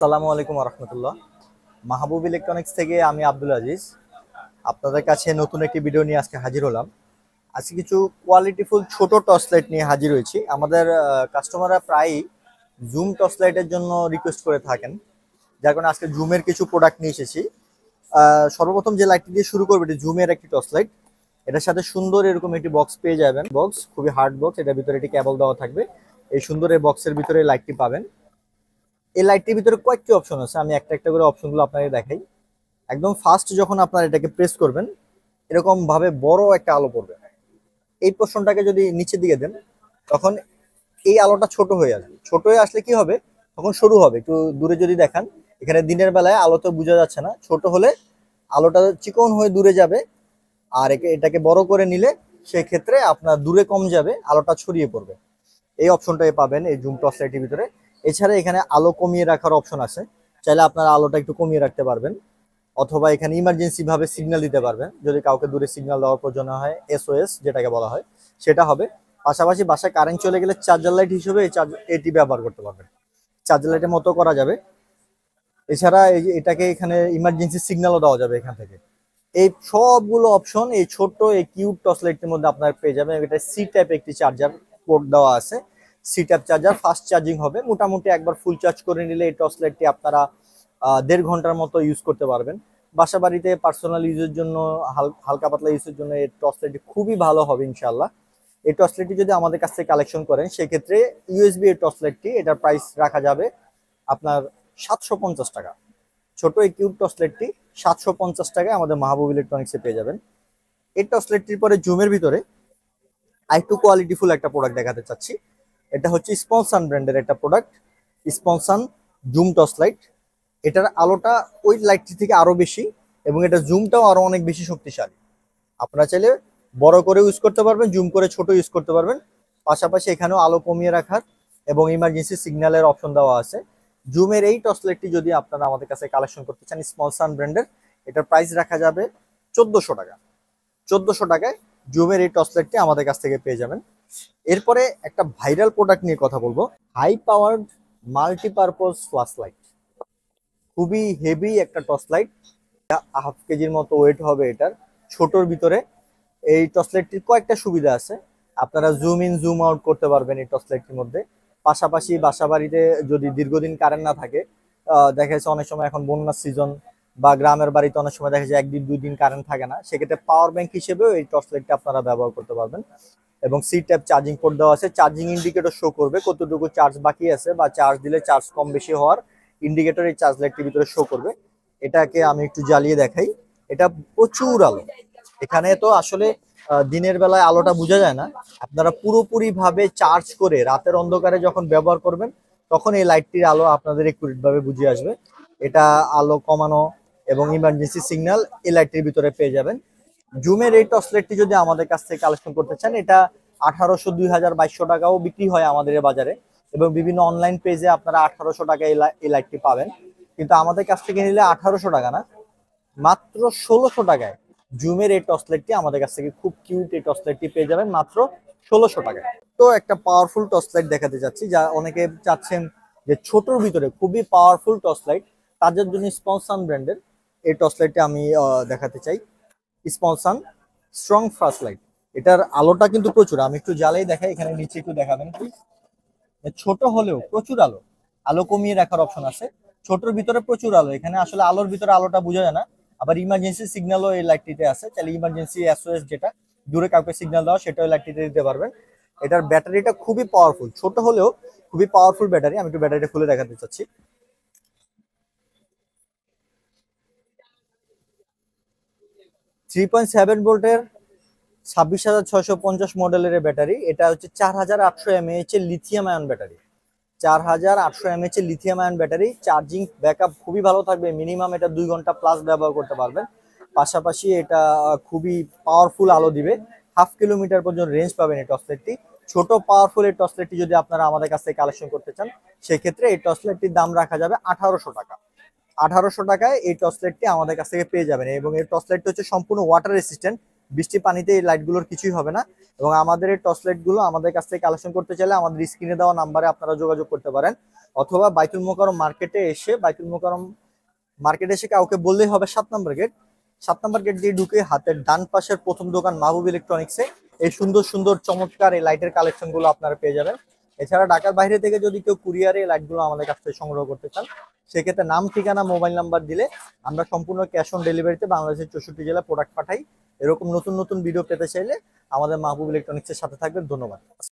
আসসালামু আলাইকুম রহমতুল্লাহ। মাহবুব ইলেকট্রনিক্স থেকে আমি আব্দুল আজিজ আপনাদের কাছে নতুন একটি ভিডিও নিয়ে আজকে হাজির হলাম। আজকে কিছু কোয়ালিটিফুল ছোট টর্চ লাইট নিয়ে হাজির হয়েছি। আমাদের কাস্টমাররা প্রায়ই জুম টর্চ লাইটের জন্য রিকোয়েস্ট করে থাকেন, যার কারণে আজকে জুমের কিছু প্রোডাক্ট নিয়ে এসেছি। সর্বপ্রথম যে লাইটটি দিয়ে শুরু করবো, এটি জুমের একটি টর্চ লাইট। এটার সাথে সুন্দর এরকম একটি বক্স পেয়ে যাবেন। বক্স খুবই হার্ড বক্স, এটার ভিতরে একটি কেবল দেওয়া থাকবে। এই সুন্দর এই বক্সের ভিতরে লাইটটি পাবেন। এই লাইটটির ভিতরে কয়েকটি অপশন আছে, আমি একটা একটা করে অপশনগুলো আপনাকে দেখাই। একদম ফার্স্ট যখন আপনারা এটাকে প্রেস করবেন, এরকম ভাবে বড় একটা আলো পড়বে। এই পোর্শনটাকে যদি নিচের দিকে দেন, তখন এই আলোটা ছোট হয়ে আসবে। ছোট হয়ে আসলে কি হবে, তখন সরু হবে। একটু দূরে যদি দেখান, এখানে দিনের বেলায় আলো তো বোঝা যাচ্ছে না, ছোট হলে আলোটা চিকন হয়ে দূরে যাবে। আর এটাকে বড় করে নিলে সেক্ষেত্রে আপনার দূরে কম যাবে, আলোটা ছড়িয়ে পড়বে। এই অপশনটাই পাবেন এই জুম টর্চ লাইটের ভিতরে। এছাড়া এখানে আলো কমিয়ে রাখার অপশন আছে, চাইলে আপনারা আলোটা একটু কমিয়ে রাখতে পারবেন। অথবা এখানে ইমার্জেন্সি ভাবে সিগন্যাল দিতে পারবেন, যদি কাউকে দূরে সিগন্যাল দেওয়ার প্রয়োজন হয়, এসওএস যেটাকে বলা হয় সেটা হবে। পাশাপাশি বাসায় কারেন্ট চলে গেলে চার্জার লাইট হিসেবে এটি ব্যবহার করতে পারবেন, চার্জার লাইটের মতো করা যাবে। এছাড়া এটাকে এখানে ইমার্জেন্সি সিগন্যালও দেওয়া যাবে এখান থেকে। এই সবগুলো অপশন এই ছোট্ট এই কিউট টর্চ লাইটের মধ্যে আপনার পেয়ে যাবেন। এটা সি টাইপ একটি চার্জার পোর্ট দেওয়া আছে। C type charger, fast charging হবে। মোটামুটি একবার ফুল চার্জ করে নিলে এই টর্চ লাইটটি আপনারা 1.5 ঘন্টার মতো ইউজ করতে পারবেন। বাসা বাড়িতে পার্সোনাল ইউজের জন্য, হালকা পাতলা ইউজের জন্য এই টর্চ লাইটটি খুবই ভালো হবে ইনশাল্লাহ। এই টর্চ লাইটটি যদি আমাদের কাছ থেকে কালেকশন করেন, সেক্ষেত্রে ইউএসবি এই টর্চ লাইটটি, এটার প্রাইস রাখা যাবে আপনার 750 টাকা। ছোট এই কিউব টর্চ লাইটটি 750 টাকায় আমাদের মাহবুব ইলেকট্রনিক্সে পেয়ে যাবেন। এই টর্চ লাইটটির পরে জুমের ভিতরে আরেকটু কোয়ালিটিফুল একটা প্রোডাক্ট দেখাতে চাচ্ছি। এটা হচ্ছে স্পনসান ব্র্যান্ডের একটা প্রোডাক্ট, স্পনসান জুম টর্চ লাইট। এটার আলোটা ওই লাইটটি থেকে আরো বেশি, এবং এটা জুমটাও আরো অনেক বেশি শক্তিশালী। আপনারা চাইলে বড় করে ইউজ করতে পারবেন, জুম করে ছোট ইউজ করতে পারবেন। পাশাপাশি এখানেও আলো কমিয়ে রাখার এবং ইমার্জেন্সি সিগন্যালের অপশন দেওয়া আছে। জুমের এই টর্চ লাইটটি যদি আপনারা আমাদের কাছে কালেকশন করতে চান, স্মল সান ব্র্যান্ডের, এটার প্রাইস রাখা যাবে 1400 টাকা। 1400 টাকায় জুমের এই টর্চ লাইটটি আমাদের কাছ থেকে পেয়ে যাবেন। এরপরে একটা ভাইরাল প্রোডাক্ট নিয়ে কথা বলবো, high powered multipurpose flash light. খুবই হেভি একটা টর্চ লাইট, 1/2 কেজির মতো ওয়েট হবে এটার। ছোটর ভিতরে এই টর্চ লাইটটির কয়েকটা সুবিধা আছে। আপনারা জুম ইন জুম আউট করতে পারবেন এই টর্চ লাইটটির মধ্যে। পাশাপাশি বাসা বাড়িতে যদি দীর্ঘদিন কারেন্ট না থাকে, দেখা যাচ্ছে অনেক সময় এখন বন্যার সিজন, বা গ্রামের বাড়িতে অনেক সময় দেখা যায় 1 দিন 2 দিন কারেন্ট থাকে না, সেক্ষেত্রে পাওয়ার ব্যাংক হিসেবেও এই টর্চ লাইটটা আপনারা ব্যবহার করতে পারবেন। এবং সি টাইপ চার্জিং পোর্ট দেওয়া আছে, চার্জিং ইন্ডিকেটর শো করবে কতটুকু চার্জ বাকি আছে, বা চার্জ দিলে চার্জ কম বেশি হওয়ার ইন্ডিকেটর এই চার্জ লাইটটির ভিতরে শো করবে। এটাকে আমি একটু জ্বালিয়ে দেখাই। এটা প্রচুর আলো। এখানে তো আসলে দিনের বেলায় আলোটা বোঝা যায় না। আপনারা পুরোপুরি ভাবে চার্জ করে রাতের অন্ধকারে যখন ব্যবহার করবেন, তখন এই লাইটটির আলো আপনাদের একুরেট ভাবে বুঝে আসবে। এটা আলো কমানো এবং ইমার্জেন্সি সিগন্যাল এই লাইটটির ভিতরে পেয়ে যাবেন। জুমের এই টর্চ লাইটটি যদি আমাদের কাছ থেকে কালেকশন করতে চান, এটা 1800, 2000, 2200 টাকাও বিক্রি হয় আমাদের বাজারে, এবং বিভিন্ন অনলাইন পেজে আপনারা 1800 টাকায় এই লাইটটি পাবেন। কিন্তু আমাদের কাছ থেকে নিলে 1800 টাকা না, মাত্র 1600 টাকায় জুমের এই টর্চ লাইটটি আমাদের কাছ থেকে, খুব কিউট এই টর্চ লাইটটি পেয়ে যাবেন মাত্র 1600 টাকায়। তো একটা পাওয়ারফুল টর্চ লাইট দেখাতে যাচ্ছি, যা অনেকে চাচ্ছেন যে ছোটর ভিতরে খুবই পাওয়ারফুল টর্চ লাইট, তাদের জন্য স্পনসান ব্র্যান্ডের এই টর্চ লাইটটি আমি দেখাতে চাই। স্পনসান স্ট্রং ফ্ল্যাশ লাইট। এটার আলোটা কিন্তু প্রচুর, আমি একটু জ্বালেই দেখাই, এখানে নিচে একটু দেখাবেন প্লিজ। ছোট হলেও প্রচুর আলো, আলো কমিয়ে রাখার অপশন আছে। ছোটর ভিতরে প্রচুর আলো, এখানে আসলে আলোর ভিতরে আলোটা বোঝা যায় না। আবার ইমার্জেন্সি সিগন্যালও এই লাইটটিতে আছে, তাহলে ইমার্জেন্সি এসওএস যেটা দূরে কাউকে সিগন্যাল দেওয়া, সেটাও এই লাইটটিতে দিতে পারবেন। এটার ব্যাটারিটা খুবই পাওয়ারফুল, ছোট হলেও খুবই পাওয়ারফুল ব্যাটারি। আমি একটু ব্যাটারিটা খুলে দেখাতে চাচ্ছি। 3.7 ভোল্টের 26,650 মডেলের ব্যাটারি। এটা হচ্ছে 4800 mAh এর লিথিয়াম আয়ন ব্যাটারি। 4800 mAh এর lithium ion battery, charging backup খুবই ভালো থাকবে। মিনিমাম এটা 2 ঘন্টা প্লাস ব্যবহার করতে পারবেন। পাশাপাশি এটা খুবই পাওয়ারফুল আলো দিবে, 1/2 কিলোমিটার পর্যন্ত রেঞ্জ পাবেন এই টর্চ লাইটটি। ছোট পাওয়ারফুল এই টর্চ লাইটটি যদি আপনারা আমাদের কাছ থেকে কালেকশন করতে চান, সেক্ষেত্রে এই টর্চ লাইটটির দাম রাখা যাবে 1800 টাকা। 1800 টাকায় এই টর্চ লাইটটি আমাদের কাছ থেকে পেয়ে যাবেন। এবং এই টর্চ লাইটটি হচ্ছে সম্পূর্ণ ওয়াটার রেসিস্ট্যান্ট, বৃষ্টি পানিতে এই লাইটগুলোর কিছুই হবে না। এবং আমাদের এই টর্চ লাইটগুলো আমাদের কাছ থেকে কালেকশন করতে চাইলে আমাদের স্ক্রিনে দেওয়া নাম্বারে আপনারা যোগাযোগ করতে পারেন, অথবা বাইতুল মোকাররম মার্কেটে এসে কাউকে বললেই হবে 7 নম্বর গেট। 7 নম্বর গেট দিয়ে ঢুকে হাতের ডান পাশের প্রথম দোকান মাহবুব ইলেকট্রনিক্সে এই সুন্দর সুন্দর চমৎকার এই লাইটের কালেকশন গুলো আপনারা পেয়ে যাবেন। এছাড়া ঢাকার বাইরে থেকে যদি কেউ কুরিয়ারে এই লাইটগুলো আমাদের কাছ থেকে সংগ্রহ করতে চান, সেক্ষেত্রে নাম, ঠিকানা, মোবাইল নাম্বার দিলে আমরা সম্পূর্ণ ক্যাশ অন ডেলিভারিতে বাংলাদেশের 64 জেলায় প্রোডাক্ট পাঠাই। এরকম নতুন নতুন ভিডিও পেতে চাইলে আমাদের মাহবুব ইলেকট্রনিক্সের সাথে থাকবেন। ধন্যবাদ।